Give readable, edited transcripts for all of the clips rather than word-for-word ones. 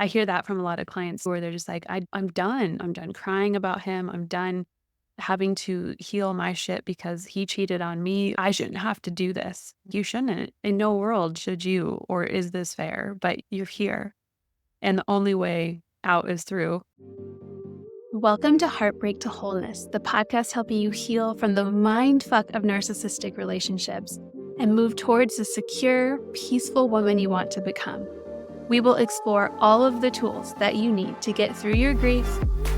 I hear that from a lot of clients where they're just like, I'm done. I'm done crying about him. I'm done having to heal my shit because he cheated on me. I shouldn't have to do this. You shouldn't. In no world should you, or is this fair? But you're here. And the only way out is through. Welcome to Heartbreak to Wholeness, the podcast helping you heal from the mindfuck of narcissistic relationships and move towards the secure, peaceful woman you want to become. We will explore all of the tools that you need to get through your grief,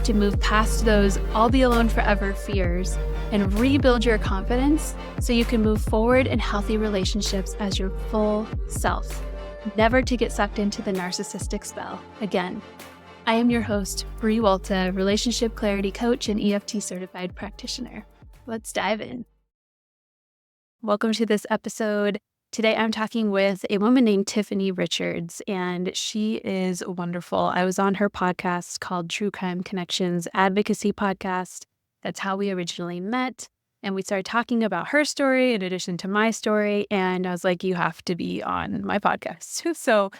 to move past those I'll be alone forever fears, and rebuild your confidence so you can move forward in healthy relationships as your full self, never to get sucked into the narcissistic spell again. I am your host, Brie Walta, relationship clarity coach and EFT certified practitioner. Let's dive in. Welcome to this episode. Today I'm talking with a woman named Tiffanie Richards, and she is wonderful. I was on her podcast called True Crime Connections Advocacy Podcast. That's how we originally met. And we started talking about her story in addition to my story. And I was like, you have to be on my podcast. So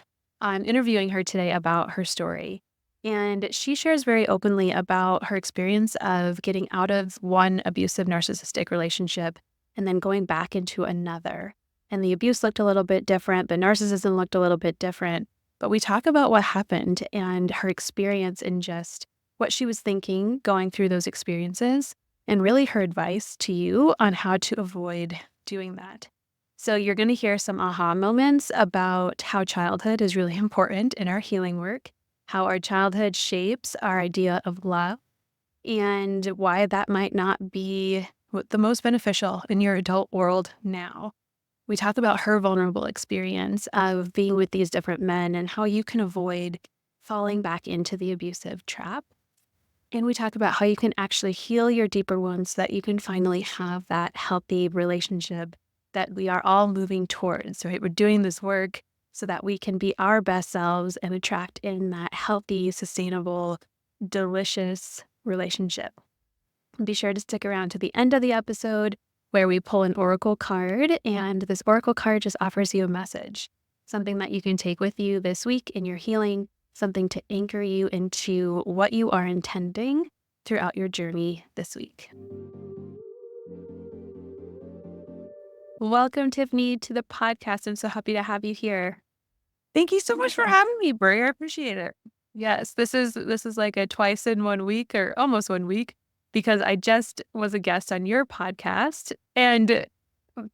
I'm interviewing her today about her story. And she shares very openly about her experience of getting out of one abusive narcissistic relationship and then going back into another. And the abuse looked a little bit different. The narcissism looked a little bit different. But we talk about what happened and her experience and just what she was thinking going through those experiences and really her advice to you on how to avoid doing that. So you're going to hear some aha moments about how childhood is really important in our healing work, how our childhood shapes our idea of love, and why that might not be the most beneficial in your adult world now. We talk about her vulnerable experience of being with these different men and how you can avoid falling back into the abusive trap. And we talk about how you can actually heal your deeper wounds so that you can finally have that healthy relationship that we are all moving towards, right? We're doing this work so that we can be our best selves and attract in that healthy, sustainable, delicious relationship. Be sure to stick around to the end of the episode where we pull an oracle card, and this oracle card just offers you a message, something that you can take with you this week in your healing, something to anchor you into what you are intending throughout your journey this week. Welcome, Tiffanie, to the podcast. I'm so happy to have you here. Thank you so much for having me, Brie. I appreciate it. Yes, this is like a twice in 1 week or almost 1 week, because I just was a guest on your podcast, and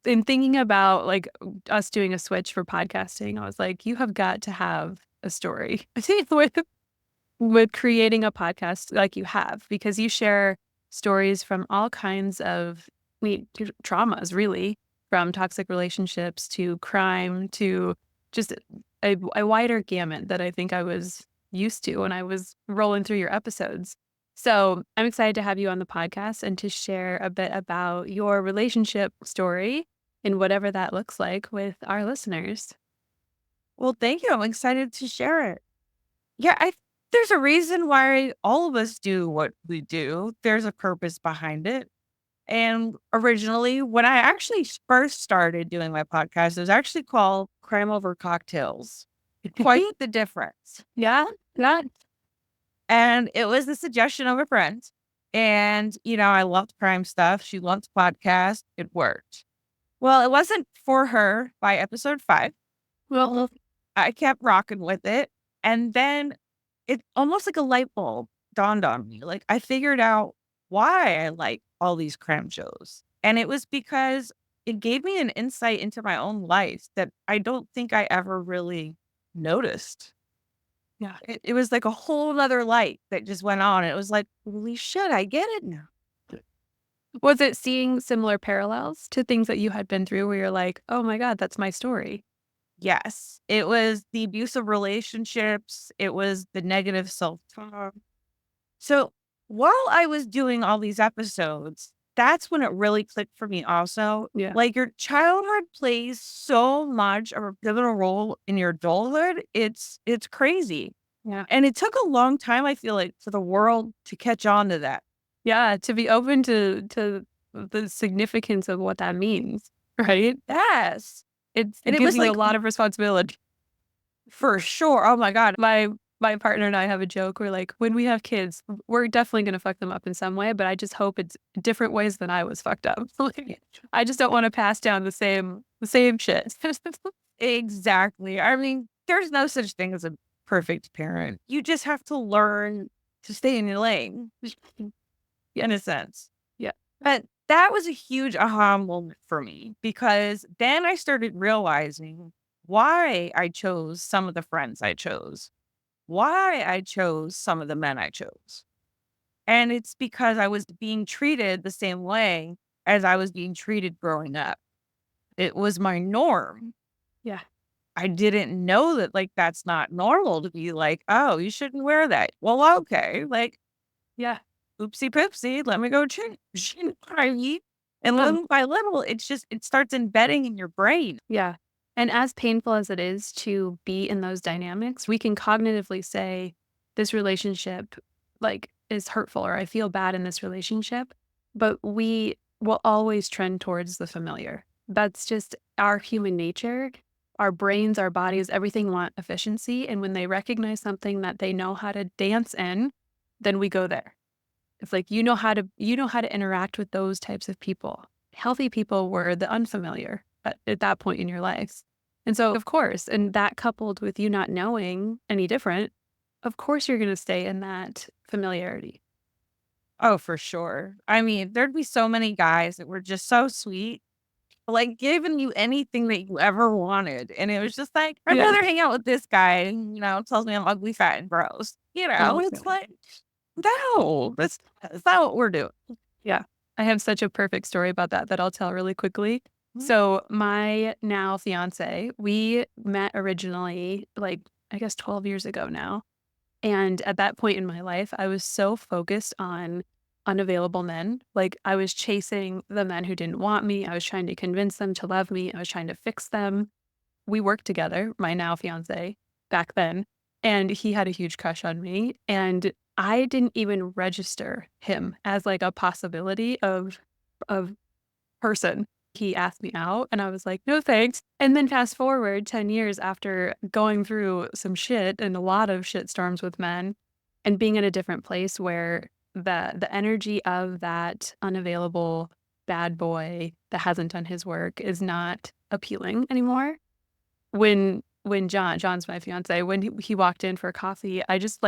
in thinking about like us doing a switch for podcasting, I was like, you have got to have a story with creating a podcast like you have, because you share stories from all kinds of traumas, really, from toxic relationships to crime to just a wider gamut that I think I was used to when I was rolling through your episodes. So I'm excited to have you on the podcast and to share a bit about your relationship story and whatever that looks like with our listeners. Well, thank you. I'm excited to share it. Yeah, there's a reason why all of us do what we do. There's a purpose behind it. And originally, when I actually first started doing my podcast, it was actually called Crime Over Cocktails. Quite the difference. Yeah. And it was the suggestion of a friend. And, I loved crime stuff. She loved podcasts. It worked. Well, it wasn't for her by episode 5. Well, I kept rocking with it. And then it almost like a light bulb dawned on me. Like I figured out why I like all these crime shows. And it was because it gave me an insight into my own life that I don't think I ever really noticed. yeah. It was like a whole other light that just went on. It was like, holy shit, I get it now. Was it seeing similar parallels to things that you had been through where you're like, oh my God, that's my story? Yes, it was the abusive relationships. It was the negative self-talk. So while I was doing all these episodes, that's when it really clicked for me also. Yeah. Like your childhood plays so much of a pivotal role in your adulthood. It's crazy. Yeah. And it took a long time, I feel like, for the world to catch on to that. Yeah. To be open to the significance of what that means, right? Yes. It And it gives was you a like, lot of responsibility. for sure. Oh my God. My My partner and I have a joke. We're like, when we have kids, we're definitely going to fuck them up in some way, but I just hope it's different ways than I was fucked up. Like, I just don't want to pass down the same shit. Exactly. I mean, there's no such thing as a perfect parent. You just have to learn to stay in your lane, in a sense. Yeah. But that was a huge aha moment for me because then I started realizing why I chose some of the friends I chose, why I chose some of the men I chose. And it's because I was being treated the same way as I was being treated growing up. It was my norm. Yeah. I didn't know that, like, that's not normal to be like, "Oh, you shouldn't wear that." Well, okay, like, Yeah. oopsie poopsie, let me go change. You know what I mean? And Um, little by little, it starts embedding in your brain. yeah. And as painful as it is to be in those dynamics, we can cognitively say this relationship like is hurtful or I feel bad in this relationship, but we will always trend towards the familiar. That's just our human nature. Our brains, our bodies, everything want efficiency. And when they recognize something that they know how to dance in, then we go there. It's like you know how to interact with those types of people. Healthy people were the unfamiliar at that point in your life. And so, of course, and that coupled with you not knowing any different, of course you're going to stay in that familiarity. Oh, for sure. I mean, there'd be so many guys that were just so sweet, like giving you anything that you ever wanted. And it was just like, I'd Yeah. rather hang out with this guy, and, tells me I'm ugly, fat, and gross. Oh, It's like, no, that's not what we're doing. yeah. I have such a perfect story about that I'll tell really quickly. So, my now fiance, we met originally, like, I guess 12 years ago now. And at that point in my life, I was so focused on unavailable men. Like, I was chasing the men who didn't want me. I was trying to convince them to love me. I was trying to fix them. We worked together, my now fiance, back then, and he had a huge crush on me. And I didn't even register him as like a possibility of person. He asked me out and I was like, "No, thanks." And then fast forward 10 years after going through some shit and a lot of shit storms with men and being in a different place where the energy of that unavailable bad boy that hasn't done his work is not appealing anymore. When John's my fiance, when he walked in for coffee, I was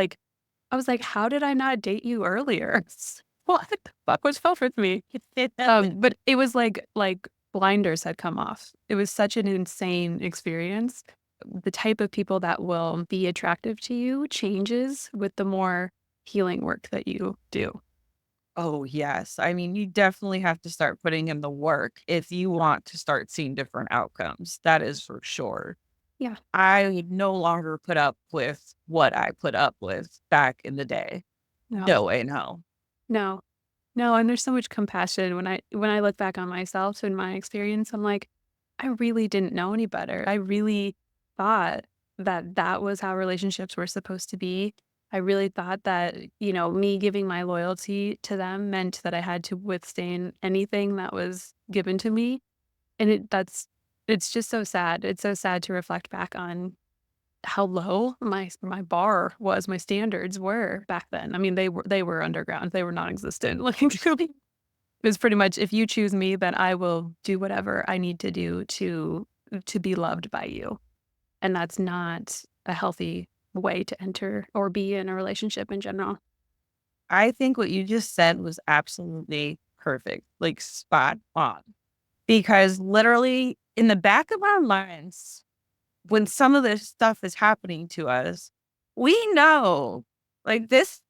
like, "How did I not date you earlier? What the fuck was wrong with me?" But it was like blinders had come off. It was such an insane experience. The type of people that will be attractive to you changes with the more healing work that you do. Oh, yes. I mean, you definitely have to start putting in the work if you want to start seeing different outcomes. That is for sure. Yeah. I no longer put up with what I put up with back in the day. No. No way, no. No. No, and there's so much compassion when I look back on myself and my experience, I'm like, I really didn't know any better. I really thought that that was how relationships were supposed to be. I really thought that, me giving my loyalty to them meant that I had to withstand anything that was given to me. And it's just so sad. It's so sad to reflect back on how low my bar was, my standards were back then. I mean, they were underground. They were non-existent. Like, it was pretty much, if you choose me, then I will do whatever I need to do to be loved by you. And that's not a healthy way to enter or be in a relationship in general. I think what you just said was absolutely perfect, like spot on. Because literally in the back of our minds, when some of this stuff is happening to us, we know like this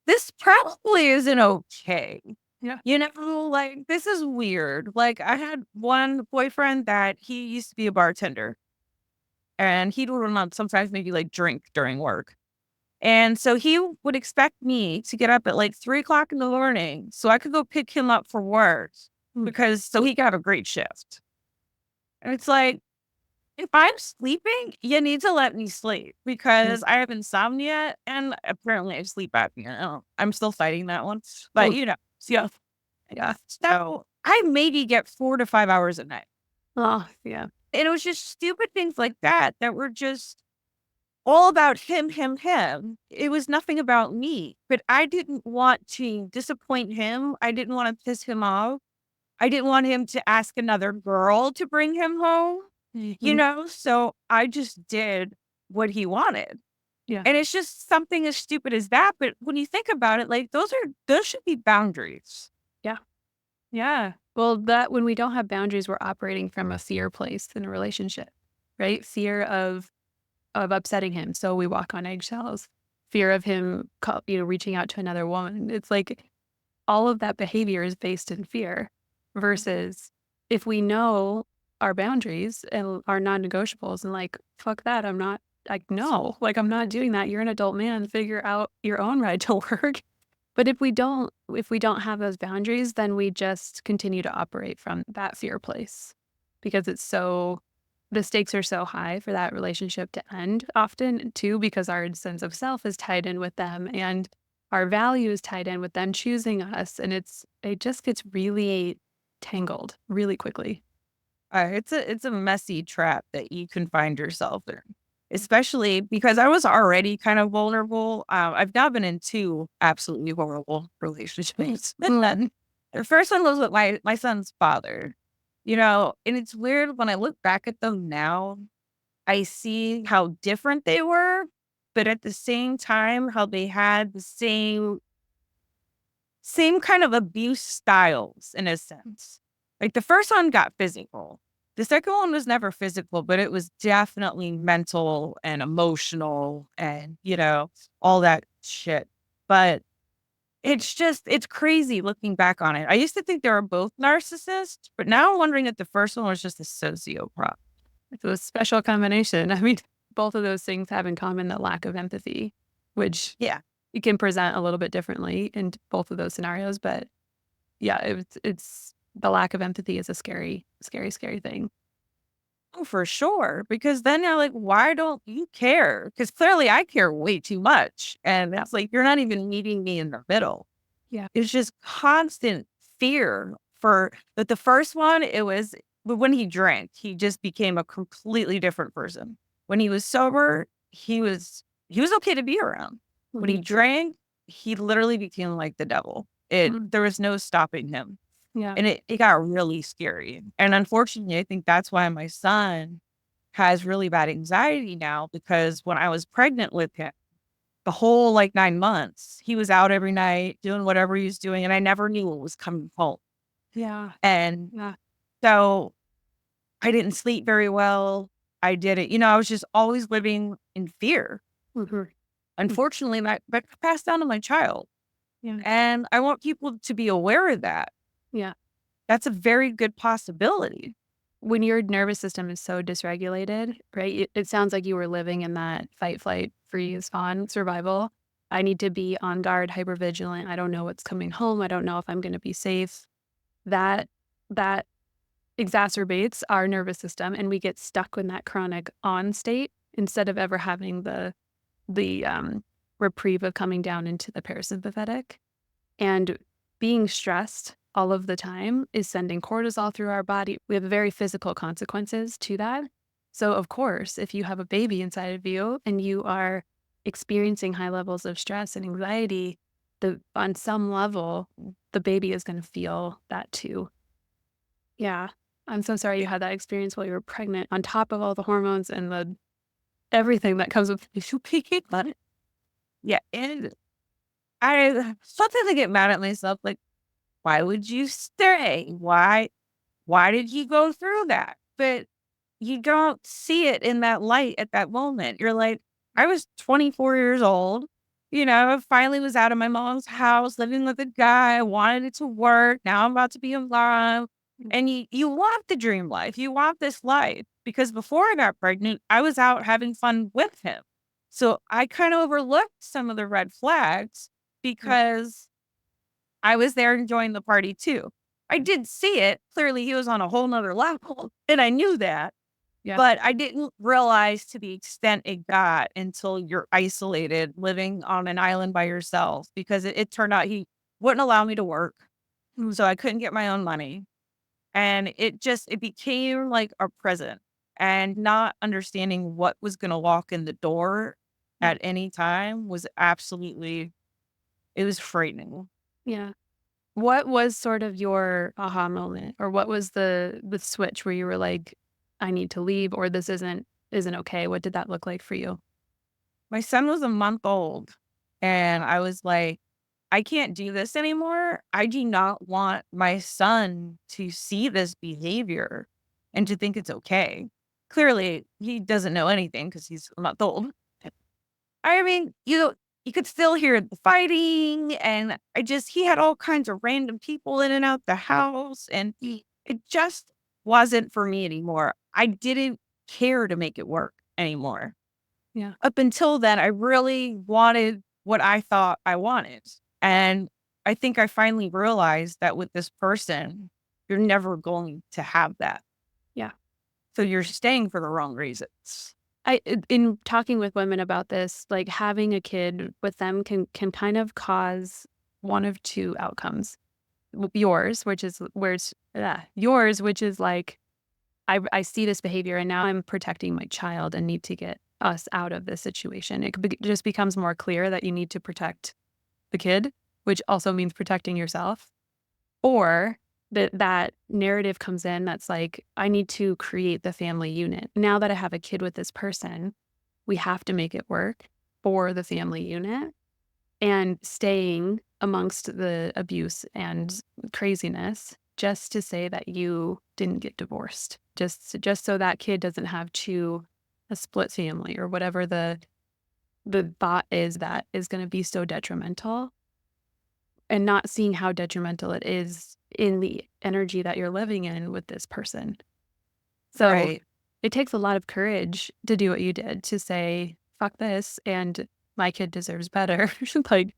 probably isn't okay. Yeah. Like this is weird. Like I had one boyfriend that he used to be a bartender and he'd order on sometimes maybe like drink during work. And so he would expect me to get up at like 3 o'clock in the morning so I could go pick him up for work Mm. because so he could have a great shift. And it's like, if I'm sleeping, you need to let me sleep Mm. because I have insomnia and apparently I have sleep apnea. I'm still fighting that one, but Oh, so yeah. So I maybe get 4 to 5 hours a night. oh, yeah. And it was just stupid things like that that were just all about him, him, him. It was nothing about me, but I didn't want to disappoint him. I didn't want to piss him off. I didn't want him to ask another girl to bring him home, Mhm. So I just did what he wanted. Yeah. And it's just something as stupid as that. But when you think about it, like those should be boundaries. Yeah. Yeah. Well, that when we don't have boundaries, we're operating from a fear place in a relationship, right? Fear of upsetting him. So we walk on eggshells. Fear of him, reaching out to another woman. It's like all of that behavior is based in fear versus if we know our boundaries and our non-negotiables and like, fuck that. I'm not like, no, like, I'm not doing that. You're an adult man. Figure out your own right to work. But if we don't have those boundaries, then we just continue to operate from that fear place because the stakes are so high for that relationship to end often too, because our sense of self is tied in with them and our value is tied in with them choosing us. And it just gets really tangled really quickly. It's a messy trap that you can find yourself in, especially because I was already kind of vulnerable. I've now been in two absolutely horrible relationships. And then the first one was with my son's father, and it's weird when I look back at them now, I see how different they were, but at the same time, how they had the same kind of abuse styles in a sense. Like the first one got physical. The second one was never physical, but it was definitely mental and emotional and, all that shit. But it's crazy looking back on it. I used to think they were both narcissists, but now I'm wondering if the first one was just a sociopath. It's a special combination. I mean, both of those things have in common the lack of empathy, which Yeah. you can present a little bit differently in both of those scenarios. But yeah, it's the lack of empathy is a scary, scary, scary thing. Oh, for sure. Because then you're like, why don't you care? Because clearly I care way too much. And that's like, you're not even meeting me in the middle. Yeah. It's just constant fear for but the first one, but when he drank, he just became a completely different person. When he was sober, he was okay to be around. When he Mhm. drank, he literally became like the devil. It Mhm. there was no stopping him. Yeah. And it got really scary. And unfortunately, I think that's why my son has really bad anxiety now because when I was pregnant with him, the whole like 9 months, he was out every night doing whatever he was doing, and I never knew what was coming home. Yeah. And Yeah. so I didn't sleep very well. I didn't, I was just always living in fear. Mhm. Mm. Unfortunately, that passed down to my child. Yeah. And I want people to be aware of that. Yeah. That's a very good possibility. When your nervous system is so dysregulated, right? It sounds like you were living in that fight, flight, freeze, fawn survival. I need to be on guard, hyper vigilant. I don't know what's coming home. I don't know if I'm going to be safe. That that exacerbates our nervous system, and we get stuck in that chronic on state instead of ever having the reprieve of coming down into the parasympathetic. And being stressed all of the time is sending cortisol through our body. We have very physical consequences to that. So, of course, if you have a baby inside of you and you are experiencing high levels of stress and anxiety, on some level, the baby is going to feel that too. Yeah. I'm so sorry you had that experience while you were pregnant, on top of all the hormones and the everything that comes with being pregnant. Yeah. And I sometimes I get mad at myself, like, why would you stay? Why did you go through that? But you don't see it in that light at that moment. You're like, I was 24 years old. I finally was out of my mom's house, living with a guy. I wanted it to work. Now I'm about to be in love. And you want the dream life. You want this life. Because before I got pregnant, I was out having fun with him. So I kind of overlooked some of the red flags Yeah. because I was there enjoying the party too. I did see it. Clearly, he was on a whole nother level, and I knew that. Yeah. But I didn't realize to the extent it got until you're isolated, living on an island by yourself, because it turned out he wouldn't allow me to work. Mm. So I couldn't get my own money. And it became like a prison. and not understanding what was going to walk in the door Yeah. at any time was absolutely, it was frightening. Yeah. What was sort of your aha moment, or what was the switch where you were like, "I need to leave," or "This isn't okay"? What did that look like for you? My son was a month old, and I was like, I can't do this anymore. I do not want my son to see this behavior and to think it's okay. Clearly, he doesn't know anything because he's a month old. I mean, you could still hear the fighting, and he had all kinds of random people in and out the house, and it just wasn't for me anymore. I didn't care to make it work anymore. Yeah. Up until then, I really wanted what I thought I wanted. And I think I finally realized that with this person, you're never going to have that. Yeah. So you're staying for the wrong reasons. In talking with women about this, like, having a kid with them can kind of cause one of two outcomes. Yours, which is yours, which is like, I see this behavior and now I'm protecting my child and need to get us out of this situation. Just becomes more clear that you need to protect the kid, which also means protecting yourself. Or that narrative comes in that's like, I need to create the family unit. Now that I have a kid with this person, we have to make it work for the family unit, and staying amongst the abuse and craziness just to say that you didn't get divorced. Just so that kid doesn't have a split family, or whatever the thought is that is going to be so detrimental, and not seeing how detrimental it is in the energy that you're living in with this person. So Right. it takes a lot of courage to do what you did, to say, fuck this, and my kid deserves better. Like,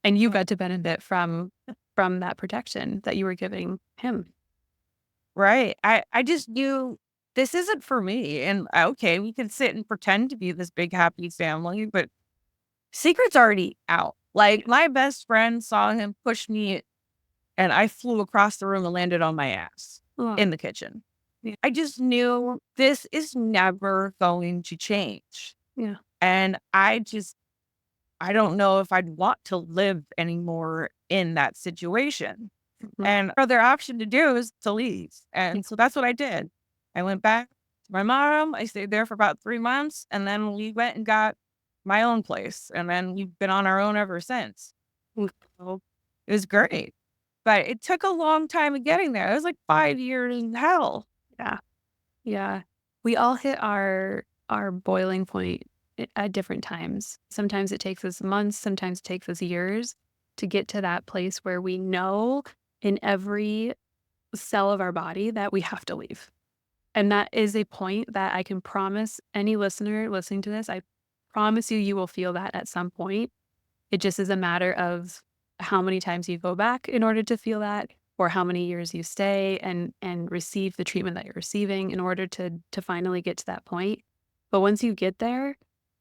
and you got to benefit from that protection that you were giving him. Right. I just knew this isn't for me. And okay, we can sit and pretend to be this big happy family, but secret's already out. Like my best friend saw him push me and I flew across the room and landed on my ass Oh, in the kitchen. yeah, I just knew this is never going to change. yeah, And I don't know if I'd want to live anymore in that situation. mhm, And other option to do is to leave. yeah, And so that's what I did. I went back to my mom. I stayed there for about 3 months. And then we went and got my own place. And then we've been on our own ever since. mm, So it was great. But it took a long time of getting there. It was like 5 years in hell. yeah, yeah. We all hit our boiling point at different times. Sometimes it takes us months, sometimes it takes us years to get to that place where we know in every cell of our body that we have to leave. And that is a point that I can promise any listener listening to this, I promise you, you will feel that at some point. It just is a matter of how many times you go back in order to feel that, or how many years you stay and receive the treatment that you're receiving in order to finally get to that point. But once you get there,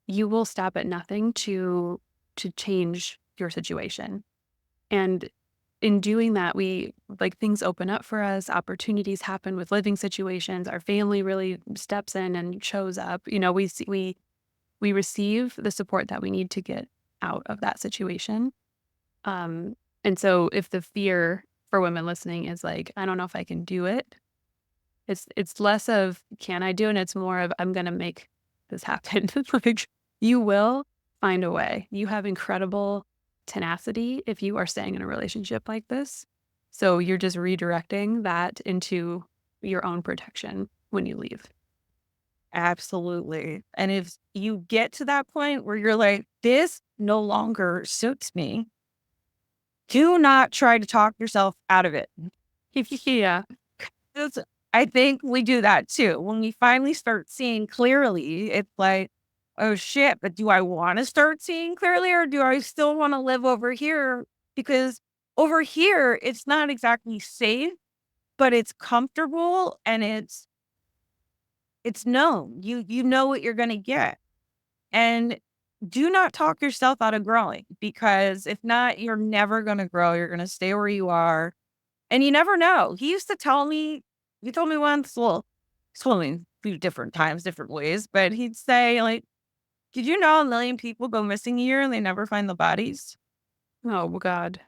you will stop at nothing to change your situation. And in doing that, we like, things open up for us, opportunities happen with living situations, our family really steps in and shows up. We receive the support that we need to get out of that situation. Um, and so if the fear for women listening is like, I don't know if I can do it, it's less of can I do it, and it's more of I'm gonna make this happen. Like, you will find a way. You have incredible tenacity if you are staying in a relationship like this. So you're just redirecting that into your own protection when you leave. Absolutely. And if you get to that point where you're like, this no longer suits me, do not try to talk yourself out of it. Yeah. It's- I think we do that too. When we finally start seeing clearly, it's like, oh shit, but do I want to start seeing clearly or do I still want to live over here? Because over here, it's not exactly safe, but it's comfortable and it's known. You know what you're going to get. And do not talk yourself out of growing because if not, you're never going to grow. You're going to stay where you are. And you never know. He used to tell me, he told me once, well, he told me few different times, different ways, but he'd say, like, did you know 1 million people go missing a year and they never find the bodies? Oh, God.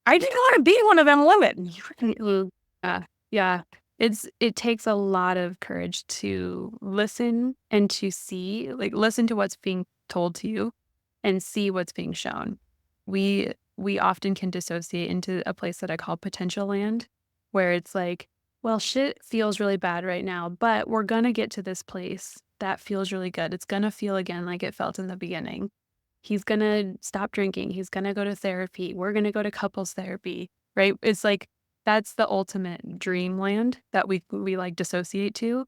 I didn't want to be one of them women. Mm-mm. Yeah. Yeah. It takes a lot of courage to listen and to see, like, listen to what's being told to you and see what's being shown. We often can dissociate into a place that I call potential land, where it's like, well, shit feels really bad right now, but we're gonna get to this place that feels really good. It's gonna feel again like it felt in the beginning. He's gonna stop drinking. He's gonna go to therapy. We're gonna go to couples therapy, right? It's like that's the ultimate dreamland that we like dissociate to.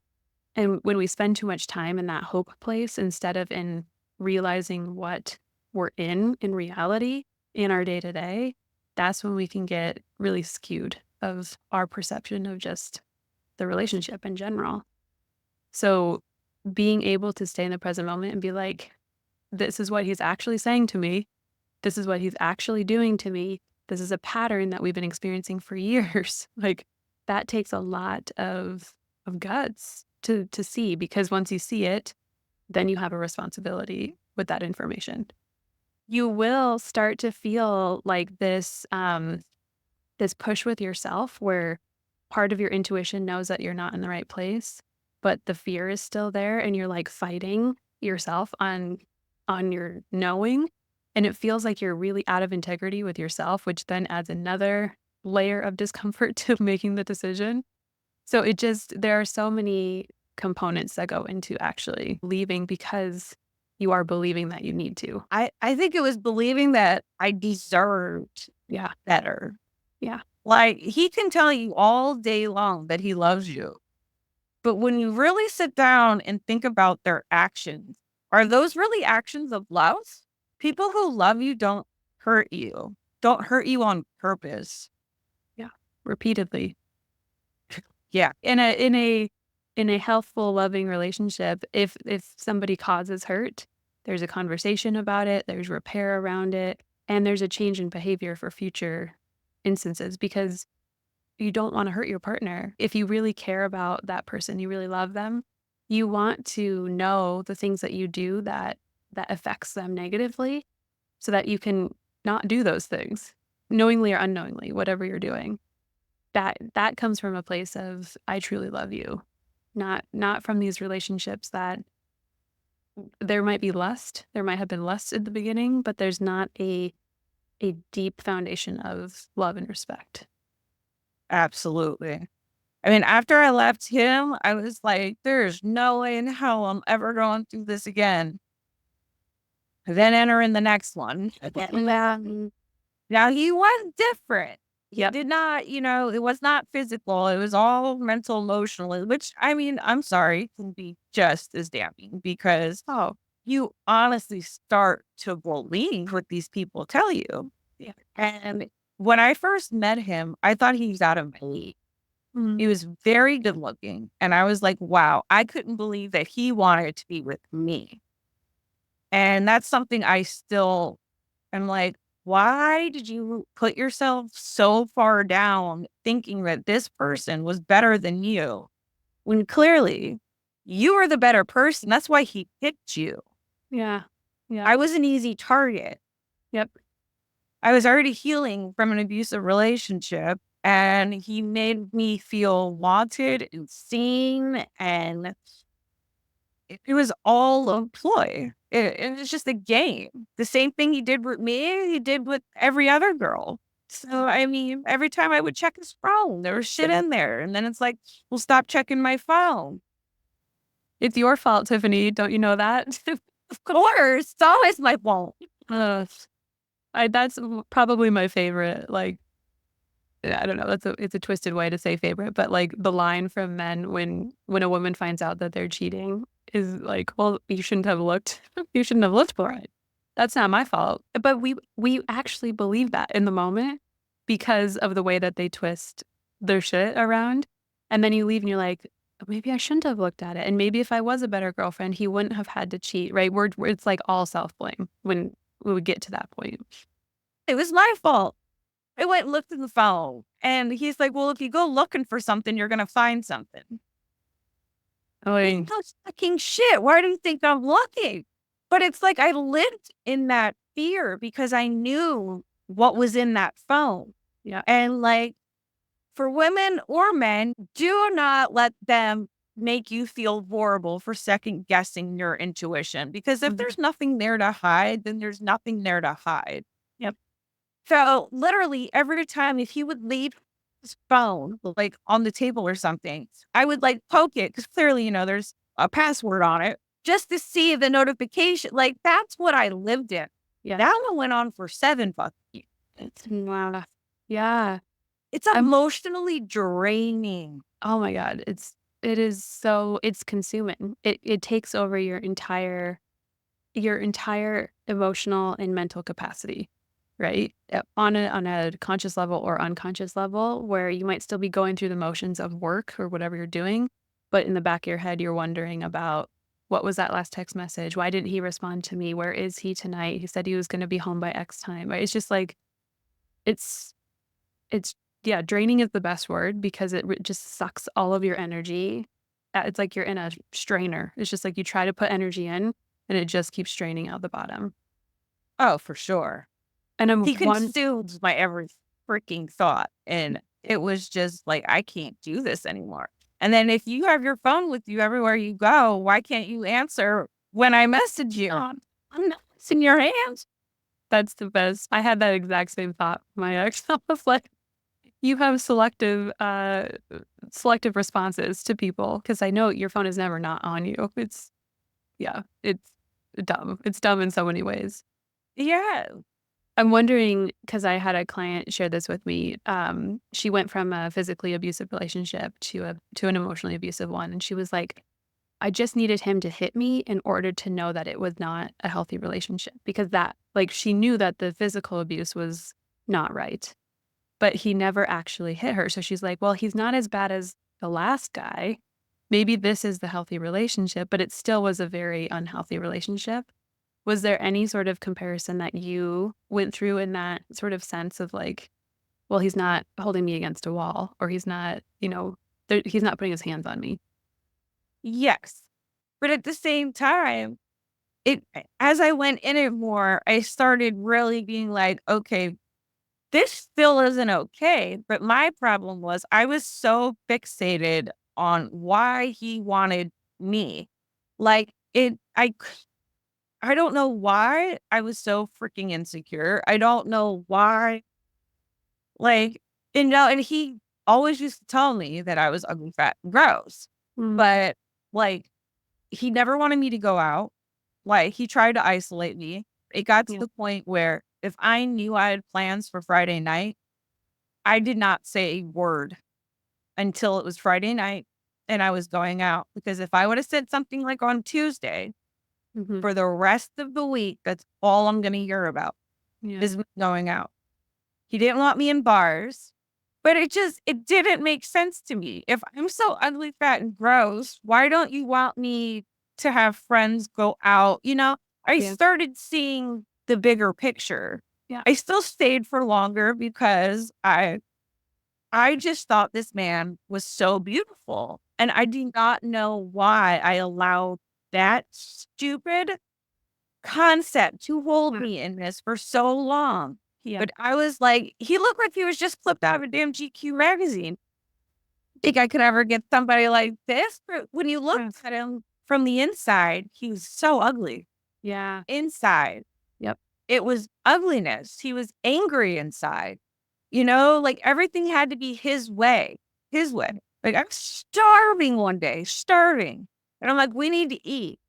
And when we spend too much time in that hope place instead of in realizing what we're in reality in our day to day, that's when we can get really skewed of our perception of just the relationship in general. So being able to stay in the present moment and be like, this is what he's actually saying to me. This is what he's actually doing to me. This is a pattern that we've been experiencing for years. Like that takes a lot of guts to see, because once you see it, then you have a responsibility with that information. You will start to feel like this push with yourself where part of your intuition knows that you're not in the right place, but the fear is still there and you're like fighting yourself on your knowing, and it feels like you're really out of integrity with yourself, which then adds another layer of discomfort to making the decision. So there are so many components that go into actually leaving because you are believing that you need to. I think it was believing that I deserved Yeah. better. Yeah. Like, he can tell you all day long that he loves you, but when you really sit down and think about their actions, are those really actions of love? People who love you don't hurt you on purpose. Yeah. Repeatedly. Yeah. In a healthful, loving relationship, if somebody causes hurt, there's a conversation about it, there's repair around it, and there's a change in behavior for future instances, because you don't want to hurt your partner. If you really care about that person, you really love them, you want to know the things that you do that affects them negatively so that you can not do those things, knowingly or unknowingly, whatever you're doing. That comes from a place of I truly love you, not from these relationships that there might be lust. There might have been lust in the beginning, but there's not a deep foundation of love and respect. Absolutely. I mean, after I left him, I was like, there's no way in hell I'm ever going through this again. Then enter in the next one. Now he was different. He Yep. did not, it was not physical. It was all mental, emotional, which, I mean, I'm sorry, can be just as damning because you honestly start to believe what these people tell you. Yeah. And when I first met him, I thought he was out of my league. Mhm. He was very good looking. And I was like, wow, I couldn't believe that he wanted to be with me. And that's something I still am like, why did you put yourself so far down thinking that this person was better than you when clearly you are the better person? That's why he picked you. Yeah. Yeah. I was an easy target. Yep. I was already healing from an abusive relationship, and he made me feel wanted and seen, and it was all a ploy. It was just a game. The same thing he did with me, he did with every other girl. So, I mean, every time I would check his phone, there was shit in there. And then it's like, well, stop checking my phone. It's your fault, Tiffany. Don't you know that? Of course, it's always my fault. That's probably my favorite. Like, I don't know. It's a twisted way to say favorite, but like the line from men when a woman finds out that they're cheating is like, well, you shouldn't have looked. You shouldn't have looked for it. That's not my fault. But we actually believe that in the moment because of the way that they twist their shit around, and then you leave and you're like, maybe I shouldn't have looked at it, and maybe if I was a better girlfriend, he wouldn't have had to cheat. Right? It's like all self blame when we would get to that point. It was my fault. I went and looked in the phone, and he's like, well, if you go looking for something, you're going to find something. Oh, yeah. No fucking shit. Why do you think I'm looking? But it's like I lived in that fear because I knew what was in that phone. Yeah. And like for women or men, do not let them make you feel horrible for second guessing your intuition. Because if Mhm. there's nothing there to hide, then there's nothing there to hide. Yep. So literally every time if he would leave his phone like on the table or something, I would like poke it because clearly, there's a password on it just to see the notification. Like that's what I lived in. Yeah. That one went on for 7 fucking years. Wow. Yeah. It's I'm emotionally draining. Oh my God. It's consuming. It takes over your entire emotional and mental capacity, right? On a conscious level or unconscious level, where you might still be going through the motions of work or whatever you're doing, but in the back of your head, you're wondering about what was that last text message? Why didn't he respond to me? Where is he tonight? He said he was going to be home by X time. Right? It's just like it's it's yeah, draining is the best word because just sucks all of your energy. It's like you're in a strainer. It's just like you try to put energy in and it just keeps straining out the bottom. Oh, for sure. And I'm He one consumed my every freaking thought. And it was just like, I can't do this anymore. And then if you have your phone with you everywhere you go, why can't you answer when I message you? I'm not in your hands. That's the best. I had that exact same thought. My ex I was like, you have selective responses to people because I know your phone is never not on you. It's dumb. It's dumb in so many ways. Yeah. I'm wondering because I had a client share this with me. She went from a physically abusive relationship to an emotionally abusive one, and she was like, "I just needed him to hit me in order to know that it was not a healthy relationship because she knew that the physical abuse was not right, but he never actually hit her. So she's like, well, he's not as bad as the last guy. Maybe this is the healthy relationship, but it still was a very unhealthy relationship." Was there any sort of comparison that you went through in that sort of sense of like, well, he's not holding me against a wall or he's not, he's not putting his hands on me? Yes. But at the same time, as I went in it more, I started really being like, okay, this still isn't okay. But my problem was I was so fixated on why he wanted me. Like I don't know why I was so freaking insecure. I don't know why. Like, and he always used to tell me that I was ugly, fat, and gross. Mm, But like, he never wanted me to go out. Like, he tried to isolate me. It got to yeah. the point where if I knew I had plans for Friday night, I did not say a word until it was Friday night and I was going out. Because if I would have said something like on Tuesday, Hmm. for the rest of the week, that's all I'm going to hear about Yeah. is me going out. He didn't want me in bars, but it didn't make sense to me. If I'm so ugly, fat, and gross, why don't you want me to have friends go out? I Yeah. started seeing the bigger picture. Yeah. I still stayed for longer because I just thought this man was so beautiful. And I do not know why I allowed that stupid concept to hold Yeah. me in this for so long. Yeah. But I was like, he looked like he was just clipped out of a damn GQ magazine. Think I could ever get somebody like this? But when you Yeah. looked at him from the inside, he was so ugly. Yeah. Inside, Yep. it was ugliness. He was angry inside. Like everything had to be his way, his way. Like I'm starving one day, starving. And I'm like, we need to eat.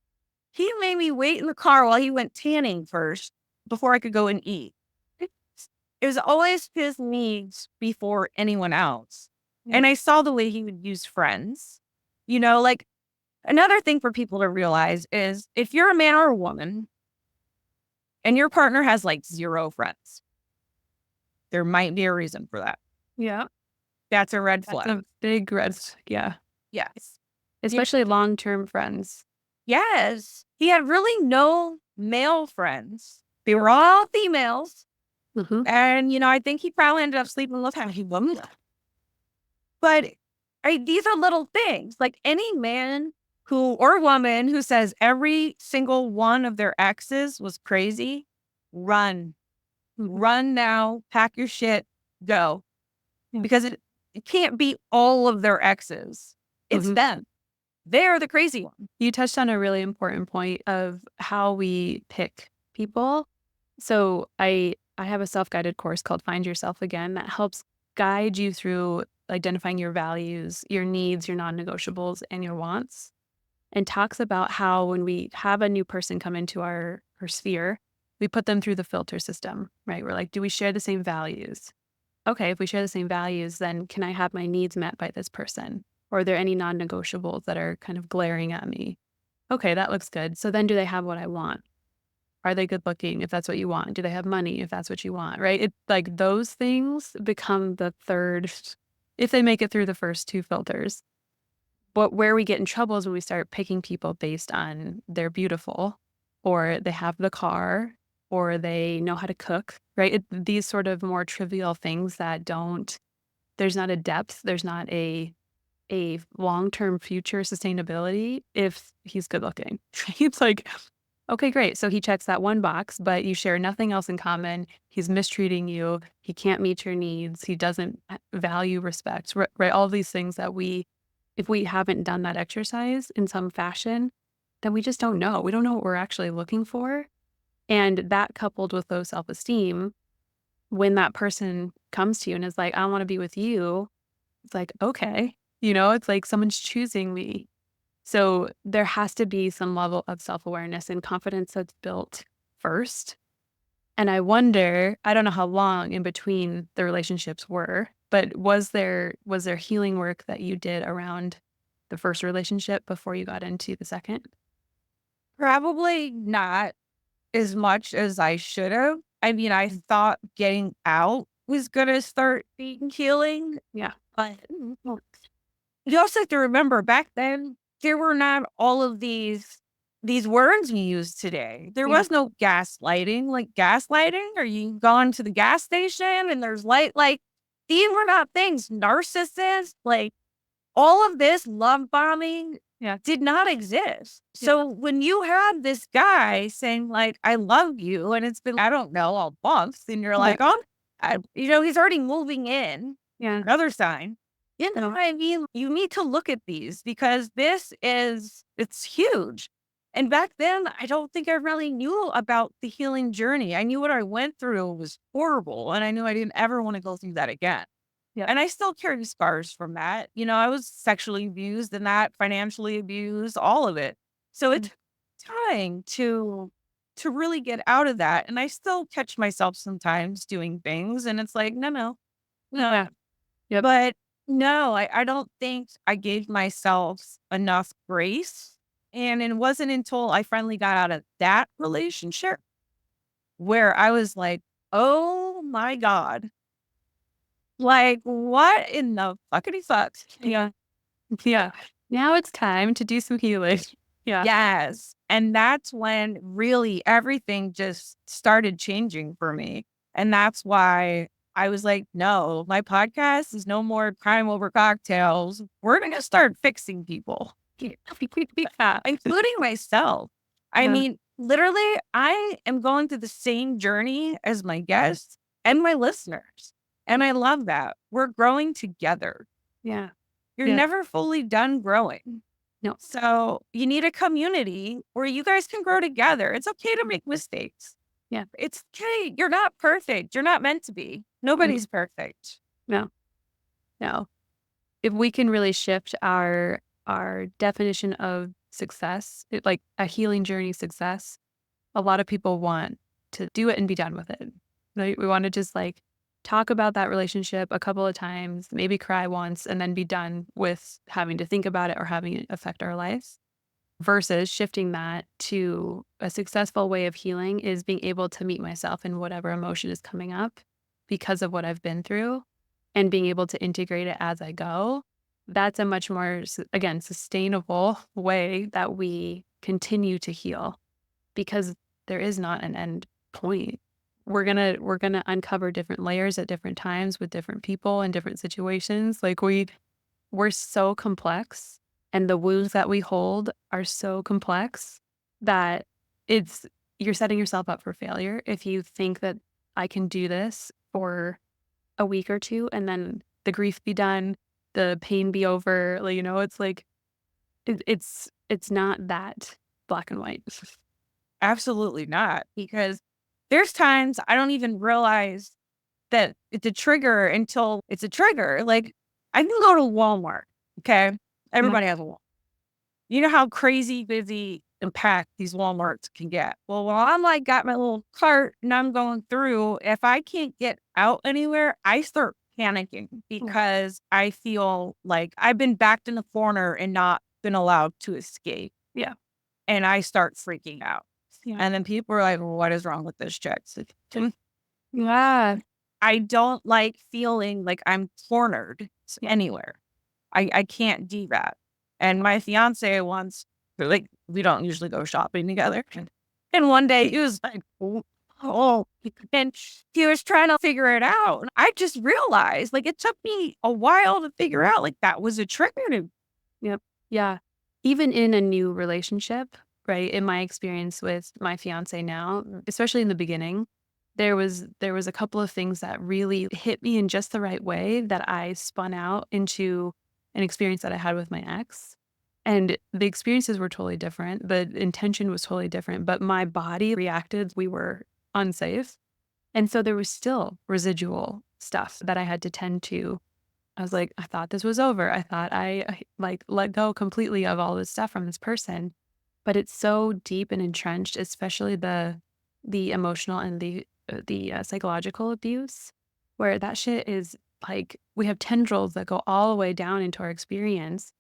He made me wait in the car while he went tanning first before I could go and eat. It was always his needs before anyone else. Yep. And I saw the way he would use friends. Like another thing for people to realize is if you're a man or a woman and your partner has like 0 friends, there might be a reason for that. Yeah. That's a red That's flag. a big yeah. Yes. Yeah. Especially long-term friends. Yes. He had really no male friends. They were all females. Hmm. And, I think he probably ended up sleeping with how he woman. But these are little things. Like any man or woman who says every single one of their exes was crazy, run. Run now, pack your shit, go. Yeah. Because it can't be all of their exes. It's them. They're the crazy one. You touched on a really important point of how we pick people. So I have a self-guided course called Find Yourself Again that helps guide you through identifying your values, your needs, your non-negotiables, and your wants, and talks about how when we have a new person come into our sphere, we put them through the filter system, right? We're like, do we share the same values? Okay, if we share the same values, then can I have my needs met by this person? Or are there any non-negotiables that are kind of glaring at me? Okay, that looks good. So then do they have what I want? Are they good looking if that's what you want? Do they have money if that's what you want, right? It like those things become the third if they make it through the first two filters. But where we get in trouble is when we start picking people based on they're beautiful or they have the car or they know how to cook, right? These sort of more trivial things that there's not a depth, there's not a long-term future sustainability if he's good looking. It's like, okay, great. So he checks that one box, but you share nothing else in common. He's mistreating you. He can't meet your needs. He doesn't value respect, right? All these things that if we haven't done that exercise in some fashion, then we just don't know. We don't know what we're actually looking for. And that coupled with low self-esteem, when that person comes to you and is like, I want to be with you, it's like, okay, it's like someone's choosing me. So there has to be some level of self-awareness and confidence that's built first. And I wonder, I don't know how long in between the relationships were, but was there healing work that you did around the first relationship before you got into the second? Probably not as much as I should have. I mean, I thought getting out was going to start being healing, Yeah. but you also have to remember back then, there were not all of these words we use today. There Yeah. was no gaslighting. Like gaslighting, or you gone to the gas station and there's light. Like these were not things. Narcissists, like all of this love bombing Yeah. did not exist. Yeah. So when you had this guy saying like, I love you, and it's been, I don't know, all months, and you're Yeah. like, oh, he's already moving in. Yeah. Another sign. I mean, you need to look at these because it's huge. And back then, I don't think I really knew about the healing journey. I knew what I went through was horrible, and I knew I didn't ever want to go through that again. Yeah. And I still carry scars from that. I was sexually abused and that financially abused, all of it. So it took time to really get out of that. And I still catch myself sometimes doing things, and it's like, no. Yeah. Yep. But no, I don't think I gave myself enough grace. And it wasn't until I finally got out of that relationship where I was like, oh my God. Like, what in the fuckity fuck? Yeah. Yeah. Now it's time to do some healing. Yeah. Yes. And that's when really everything just started changing for me. And that's why I was like, no, my podcast is no more crime over cocktails. We're going to start fixing people, Yeah. including myself. I Yeah. mean, literally, I am going through the same journey as my guests and my listeners. And I love that. We're growing together. Yeah. You're Yeah. never fully done growing. No. So you need a community where you guys can grow together. It's okay to make mistakes. Yeah. It's okay. You're not perfect. You're not meant to be. Nobody's perfect. No. No. If we can really shift our definition of success, like a healing journey success, a lot of people want to do it and be done with it. Right? We want to just like talk about that relationship a couple of times, maybe cry once, and then be done with having to think about it or having it affect our lives. Versus shifting that to a successful way of healing is being able to meet myself in whatever emotion is coming up because of what I've been through and being able to integrate it as I go. That's a much more, again, sustainable way that we continue to heal because there is not an end point. We're gonna uncover different layers at different times with different people and different situations. Like we're so complex And the wounds that we hold are so complex that you're setting yourself up for failure if you think that I can do this for a week or two and then the grief be done, the pain be over. Like, it's like it's not that black and white. Absolutely not. Because there's times I don't even realize that it's a trigger until it's a trigger. Like, I can go to Walmart. Okay. Yeah. Everybody has a Walmart. You know how crazy busy and packed these Walmarts can get. Well, while I'm like got my little cart and I'm going through, if I can't get out anywhere, I start panicking because I feel like I've been backed in the corner and not been allowed to escape. Yeah. And I start freaking out. Yeah. And then people are like, well, what is wrong with this chick? So, Yeah. I don't like feeling like I'm cornered anywhere. I can't do that. And my fiance once, like, we don't usually go shopping together. And one day he was like, oh, and he was trying to figure it out. And I just realized, like, it took me a while to figure out, like, that was a trigger to. Yep. Yeah. Even in a new relationship, right? In my experience with my fiance now, especially in the beginning, there was a couple of things that really hit me in just the right way that I spun out into an experience that I had with my ex. And the experiences were totally different. The intention was totally different, but my body reacted. We were unsafe. And so there was still residual stuff that I had to tend to. I was like, I thought this was over. I thought I like let go completely of all this stuff from this person. But it's so deep and entrenched, especially the emotional and the psychological abuse, where that shit is like we have tendrils that go all the way down into our experience.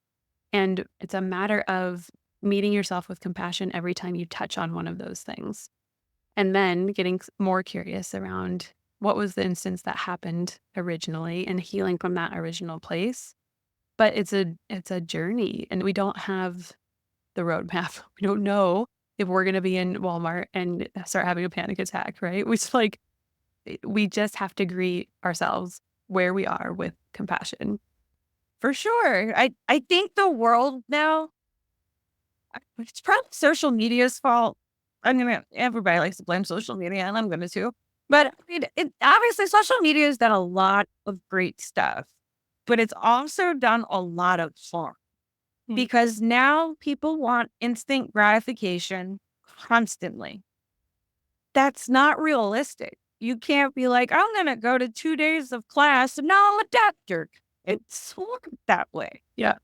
And it's a matter of meeting yourself with compassion every time you touch on one of those things. And then getting more curious around what was the instance that happened originally and healing from that original place. But it's a journey and we don't have the roadmap. We don't know if we're going to be in Walmart and start having a panic attack, right? We just have to greet ourselves where we are with compassion. For sure. I think the world now, it's probably social media's fault. Everybody likes to blame social media, and I'm going to too. But I mean, obviously, social media has done a lot of great stuff, but it's also done a lot of harm because now people want instant gratification constantly. That's not realistic. You can't be like, I'm going to go to 2 days of class and now I'm a doctor. It's worked that way. Yeah.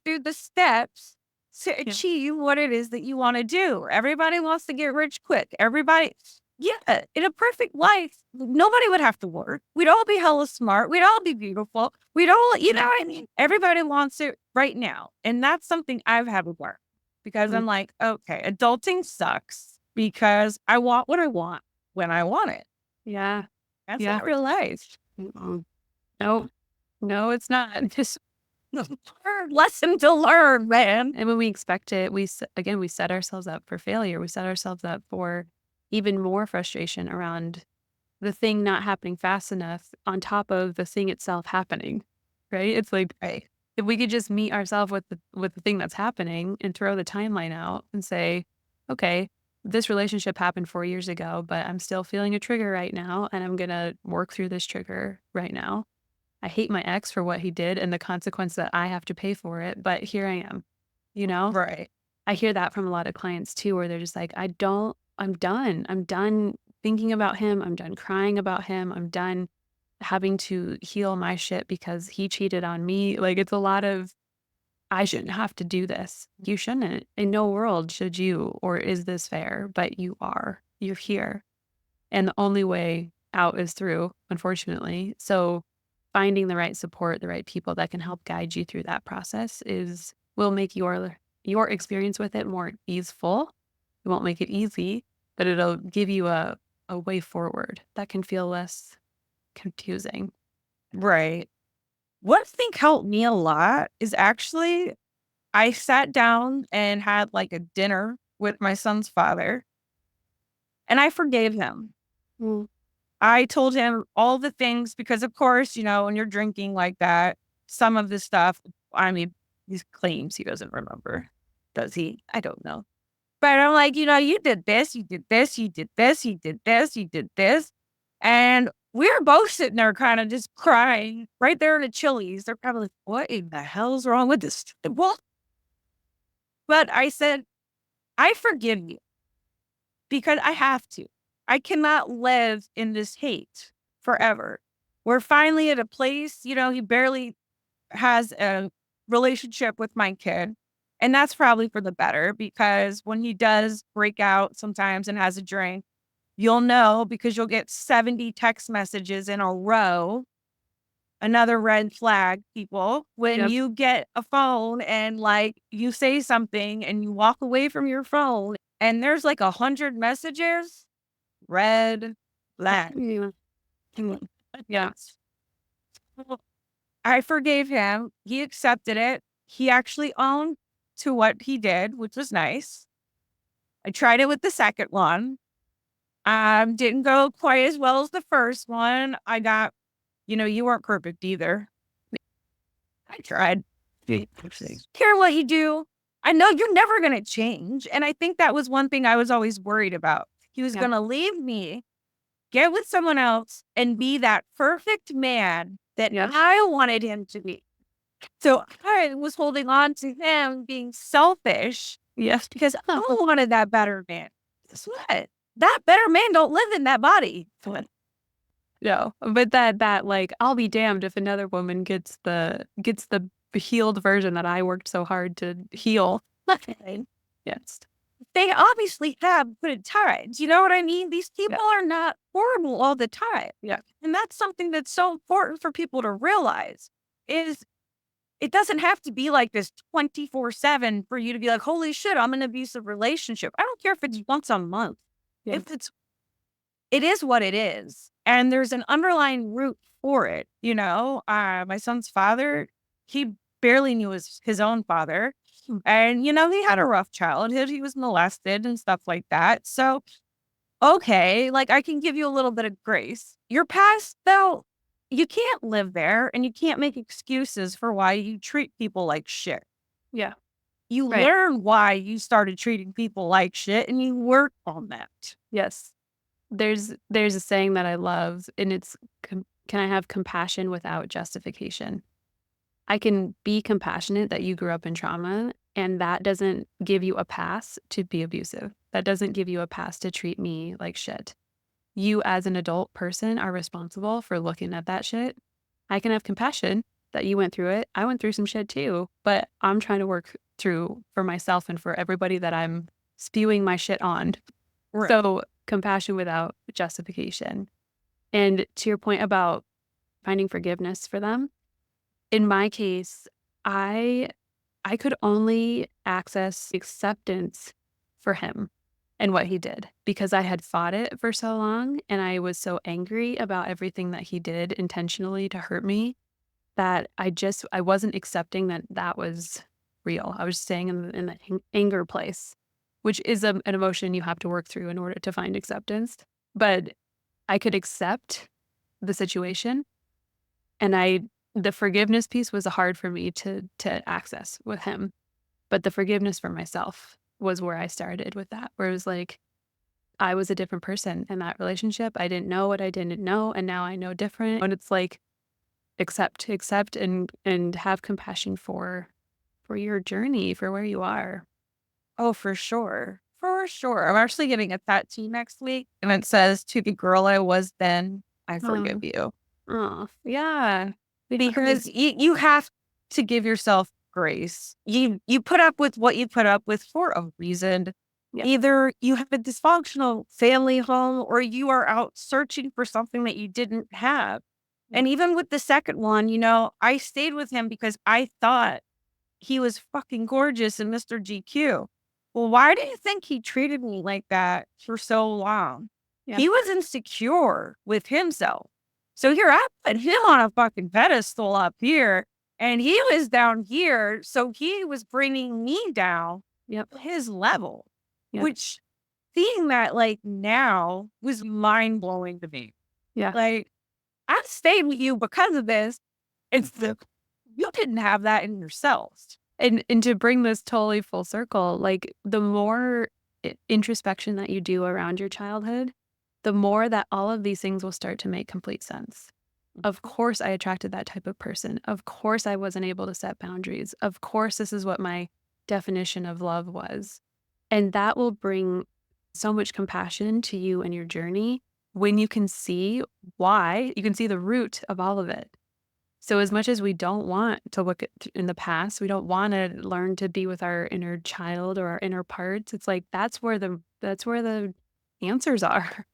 Through the steps to achieve what it is that you want to do. Everybody wants to get rich quick. Everybody, in a perfect life, nobody would have to work. We'd all be hella smart. We'd all be beautiful. We'd all, you know what I mean? Everybody wants it right now. And that's something I've had to work because I'm like, okay, adulting sucks because I want what I want when I want it. Yeah. That's not real life. No, it's not. Just lesson to learn, man. and when we expect it, we set ourselves up for failure. We set ourselves up for even more frustration around the thing not happening fast enough on top of the thing itself happening, right? It's like if we could just meet ourselves with the thing that's happening and throw the timeline out and say, okay, this relationship happened 4 years ago, but I'm still feeling a trigger right now, and I'm gonna work through this trigger right now. I hate my ex for what he did and the consequence that I have to pay for it, but here I am, you know? Right. I hear that from a lot of clients too, where they're just like, I'm done. I'm done thinking about him. I'm done crying about him. I'm done having to heal my shit because he cheated on me. Like it's a lot of, I shouldn't have to do this. You shouldn't. In no world should you, or is this fair? But you are. You're here. And the only way out is through, unfortunately. So finding the right support, the right people that can help guide you through that process will make your experience with it more easeful. It won't make it easy, but it'll give you a way forward that can feel less confusing. Right. What I think helped me a lot is actually I sat down and had like a dinner with my son's father and I forgave him. I told him all the things because, of course, when you're drinking like that, some of the stuff, I mean, He claims he doesn't remember. Does he? I don't know. But I'm like, you did this, you did this, you did this, you did this, you did this. And we were both sitting there kind of just crying right there in the Chili's. They're probably like, what in the hell's wrong with this? Well, but I said, I forgive you because I have to. I cannot live in this hate forever. We're finally at a place, he barely has a relationship with my kid. And that's probably for the better because when he does break out sometimes and has a drink, you'll know because you'll get 70 text messages in a row. Another red flag, people, when Yep. you get a phone and like you say something and you walk away from your phone and there's like 100 messages, red flag. Yeah. Yeah. Well, I forgave him. He accepted it. He actually owned to what he did, which was nice. I tried it with the second one. Didn't go quite as well as the first one. I got, you weren't perfect either. I tried. Care what you do. I know you're never going to change. And I think that was one thing I was always worried about. He was Yeah. going to leave me, get with someone else, and be that perfect man that Yeah. I wanted him to be. So I was holding on to him being selfish. Yes. Because I wanted that better man. Guess what? That better man don't live in that body. No, but that like I'll be damned if another woman gets the healed version that I worked so hard to heal. Yes. They obviously have good times. You know what I mean? These people are not horrible all the time. Yeah. And that's something that's so important for people to realize is it doesn't have to be like this 24/7 for you to be like, holy shit, I'm in an abusive relationship. I don't care if it's once a month. Yeah. It is what it is. And there's an underlying root for it. My son's father, he barely knew his own father. And, he had a rough childhood. He was molested and stuff like that. So, okay, like I can give you a little bit of grace. Your past, though, you can't live there and you can't make excuses for why you treat people like shit. Yeah. You Right. learn why you started treating people like shit and you work on that. Yes. There's a saying that I love, and it's can I have compassion without justification? I can be compassionate that you grew up in trauma, and that doesn't give you a pass to be abusive. That doesn't give you a pass to treat me like shit. You as an adult person are responsible for looking at that shit. I can have compassion that you went through it. I went through some shit too, but I'm trying to work through for myself and for everybody that I'm spewing my shit on. Right. So compassion without justification. And to your point about finding forgiveness for them, in my case, I could only access acceptance for him and what he did because I had fought it for so long and I was so angry about everything that he did intentionally to hurt me that I wasn't accepting that that was real. I was staying in the anger place, which is an emotion you have to work through in order to find acceptance. But I could accept the situation, and the forgiveness piece was hard for me to access with him. But the forgiveness for myself was where I started with that, where it was like, I was a different person in that relationship. I didn't know what I didn't know, and now I know different. And it's like, accept and have compassion for your journey, for where you are. Oh, for sure. For sure. I'm actually getting a tattoo next week and it says, to the girl I was then, I forgive you. Oh, yeah. Because you have to give yourself grace. You put up with what you put up with for a reason. Yeah. Either you have a dysfunctional family home or you are out searching for something that you didn't have. And even with the second one, I stayed with him because I thought he was fucking gorgeous and Mr. GQ. Well, why do you think he treated me like that for so long? Yeah. He was insecure with himself. So here I put him on a fucking pedestal up here and he was down here. So he was bringing me down to his level, which seeing that like now was mind blowing to me. Yeah. Like I stayed with you because of this. You didn't have that in yourselves. And to bring this totally full circle, like the more introspection that you do around your childhood, the more that all of these things will start to make complete sense. Of course, I attracted that type of person. Of course, I wasn't able to set boundaries. Of course, this is what my definition of love was. And that will bring so much compassion to you and your journey when you can see why, you can see the root of all of it. So as much as we don't want to look at in the past, we don't want to learn to be with our inner child or our inner parts. It's like that's where the answers are.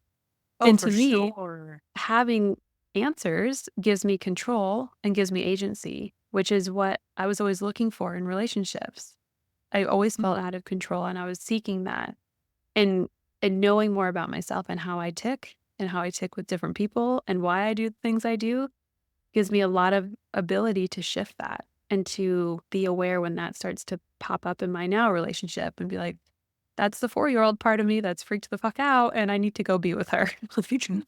Oh, And for to me, sure. having answers gives me control and gives me agency, which is what I was always looking for in relationships. I always felt out of control and I was seeking that. And and knowing more about myself and how I tick and how I tick with different people and why I do the things I do gives me a lot of ability to shift that and to be aware when that starts to pop up in my now relationship and be like, that's the 4-year-old part of me that's freaked the fuck out and I need to go be with her in the future.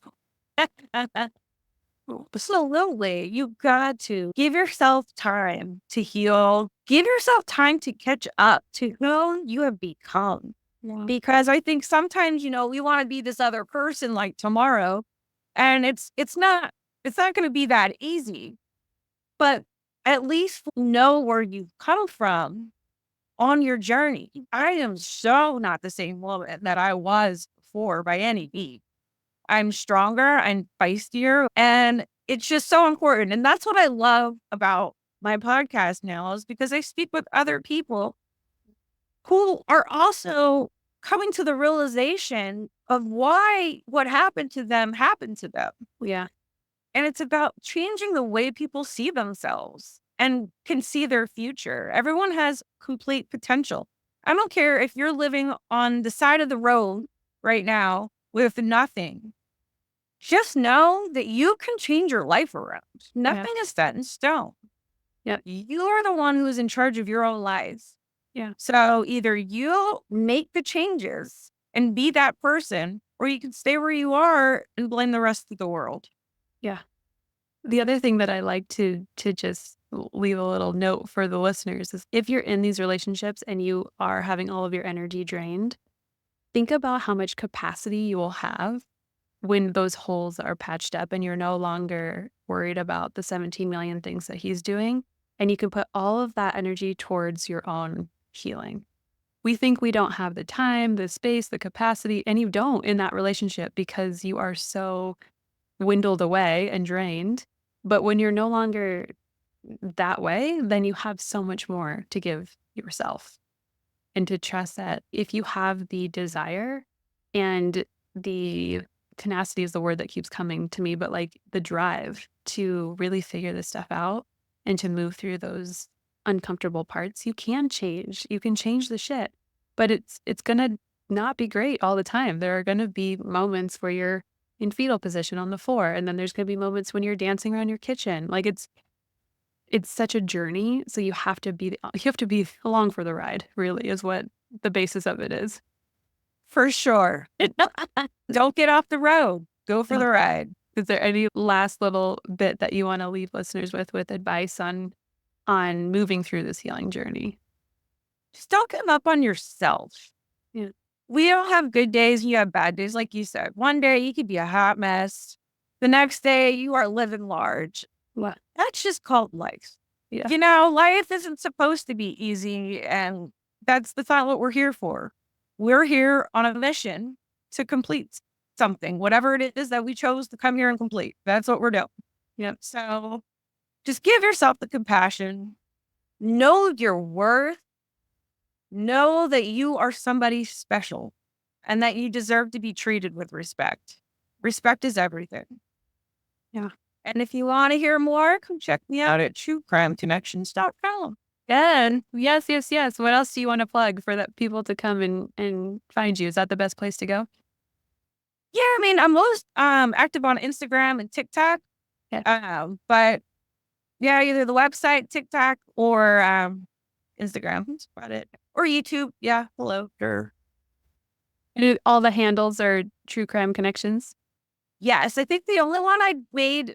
Absolutely. You got to give yourself time to heal. Give yourself time to catch up to who you have become. Yeah. Because I think sometimes, we want to be this other person like tomorrow, and it's not going to be that easy. But at least know where you've come from on your journey. I am so not the same woman that I was before by any means. I'm stronger, I'm feistier, and it's just so important. And that's what I love about my podcast now is because I speak with other people who are also coming to the realization of why what happened to them happened to them. Yeah. And it's about changing the way people see themselves and can see their future. Everyone has complete potential. I don't care if you're living on the side of the road right now with nothing. Just know that you can change your life around. Nothing is set in stone. Yep. You are the one who is in charge of your own lives. Yeah. So either you make the changes and be that person, or you can stay where you are and blame the rest of the world. Yeah. The other thing that I like to just leave a little note for the listeners is if you're in these relationships and you are having all of your energy drained, think about how much capacity you will have when those holes are patched up and you're no longer worried about the 17 million things that he's doing. And you can put all of that energy towards your own healing. We think we don't have the time, the space, the capacity, and you don't in that relationship because you are so dwindled away and drained. But when you're no longer that way, then you have so much more to give yourself and to trust that if you have the desire and the tenacity is the word that keeps coming to me, but like the drive to really figure this stuff out and to move through those uncomfortable parts, you can change. You can change the shit, but it's gonna not be great all the time. There are gonna be moments where you're in fetal position on the floor, and then there's gonna be moments when you're dancing around your kitchen. Like it's such a journey, so you have to be along for the ride, really, is what the basis of it is. For sure. Don't get off the road. Go for Yeah. the ride. Is there any last little bit that you wanna leave listeners with advice on moving through this healing journey? Just don't give up on yourself. Yeah. We all have good days and you have bad days, like you said. One day you could be a hot mess. The next day you are living large. What? That's just called life. Yeah. Life isn't supposed to be easy, and that's not what we're here for. We're here on a mission to complete something, whatever it is that we chose to come here and complete. That's what we're doing. Yep. So just give yourself the compassion. Know your worth. Know that you are somebody special and that you deserve to be treated with respect. Respect is everything. Yeah. And if you want to hear more, come check me out at truecrimeconnections.com. And yes, yes, yes. What else do you want to plug for that people to come and find you? Is that the best place to go? Yeah, I mean, I'm most active on Instagram and TikTok. Yeah. But yeah, either the website, TikTok, or Instagram. That's about it. Or YouTube. Yeah, hello. Sure. And all the handles are True Crime Connections. Yes, I think the only one I made,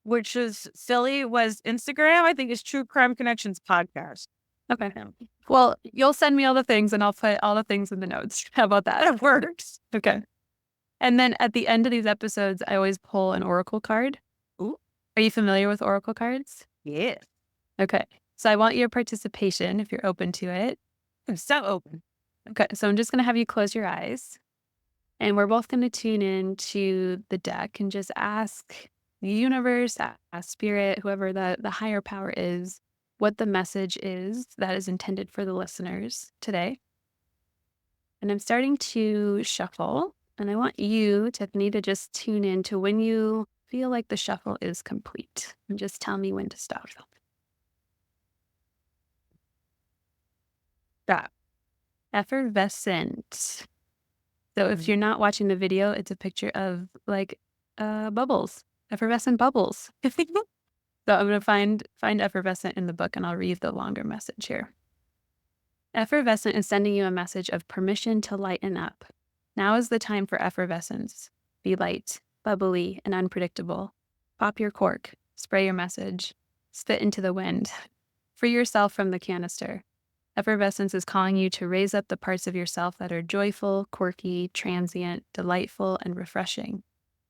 which is silly, was Instagram. I think it's True Crime Connections Podcast. Okay. Well, you'll send me all the things and I'll put all the things in the notes. How about that? That works. Okay. And then at the end of these episodes, I always pull an oracle card. Ooh, Are you familiar with oracle cards? yes. Okay. So I want your participation if you're open to it. I'm so open. Okay. So I'm just going to have you close your eyes and we're both going to tune in to the deck and just ask the universe, ask spirit, whoever the higher power is, what the message is that is intended for the listeners today. And I'm starting to shuffle. And I want you, Tiffanie, to just tune in to when you feel like the shuffle is complete. And just tell me when to stop. Stop. Effervescent. So if you're not watching the video, it's a picture of like bubbles, effervescent bubbles. So I'm going to find effervescent in the book and I'll read the longer message here. Effervescent is sending you a message of permission to lighten up. Now is the time for effervescence. Be light, bubbly, and unpredictable. Pop your cork, spray your message, spit into the wind. Free yourself from the canister. Effervescence is calling you to raise up the parts of yourself that are joyful, quirky, transient, delightful, and refreshing.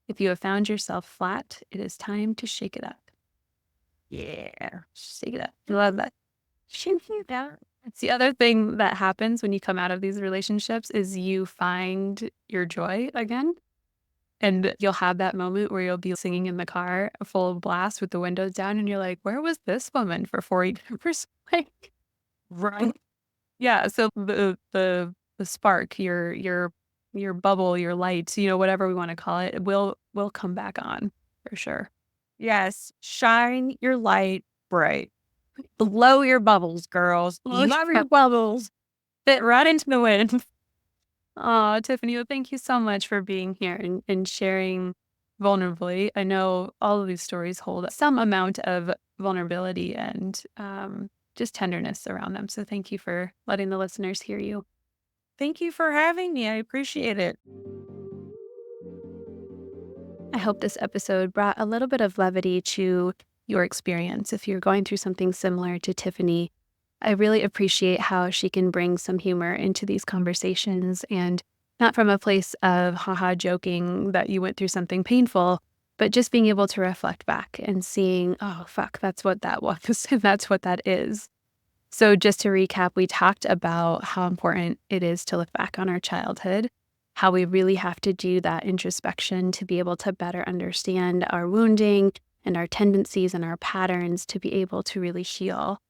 If you have found yourself flat, it is time to shake it up. Yeah. Shake it up. I love that. Shake it up. It's the other thing that happens when you come out of these relationships is you find your joy again. And you'll have that moment where you'll be singing in the car full blast with the windows down and you're like, where was this woman for 4 years? Like, Right. yeah. So the spark, your bubble, your light, whatever we want to call it, will come back on for sure. Yes. Shine your light bright. Blow your bubbles, girls. Blow Love your your bubbles. Fit right into the wind. Oh, Tiffanie, well, thank you so much for being here and sharing vulnerably. I know all of these stories hold some amount of vulnerability and just tenderness around them. So thank you for letting the listeners hear you. Thank you for having me. I appreciate it. I hope this episode brought a little bit of levity to your experience. If you're going through something similar to Tiffanie, I really appreciate how she can bring some humor into these conversations and not from a place of haha joking that you went through something painful, but just being able to reflect back and seeing, oh, fuck, that's what that was. And that's what that is. So just to recap, we talked about how important it is to look back on our childhood, how we really have to do that introspection to be able to better understand our wounding and our tendencies and our patterns to be able to really heal.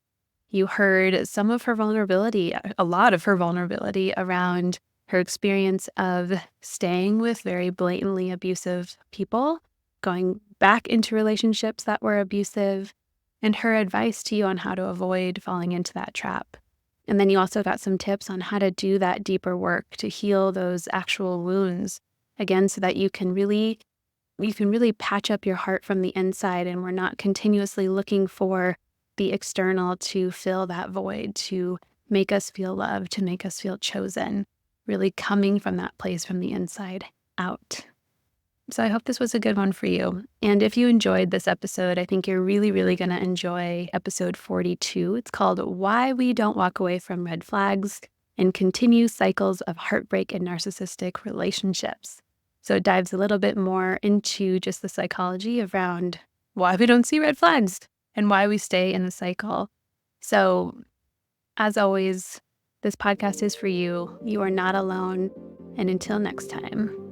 You heard some of her vulnerability, a lot of her vulnerability around her experience of staying with very blatantly abusive people, going back into relationships that were abusive, and her advice to you on how to avoid falling into that trap. And then you also got some tips on how to do that deeper work to heal those actual wounds, again, so that you can really patch up your heart from the inside and we're not continuously looking for the external to fill that void, to make us feel loved, to make us feel chosen, really coming from that place from the inside out. So I hope this was a good one for you. And if you enjoyed this episode, I think you're really, really going to enjoy episode 42. It's called Why We Don't Walk Away from Red Flags and Continue Cycles of Heartbreak in Narcissistic Relationships. So it dives a little bit more into just the psychology around why we don't see red flags and why we stay in the cycle. So as always, this podcast is for you. You are not alone. And until next time.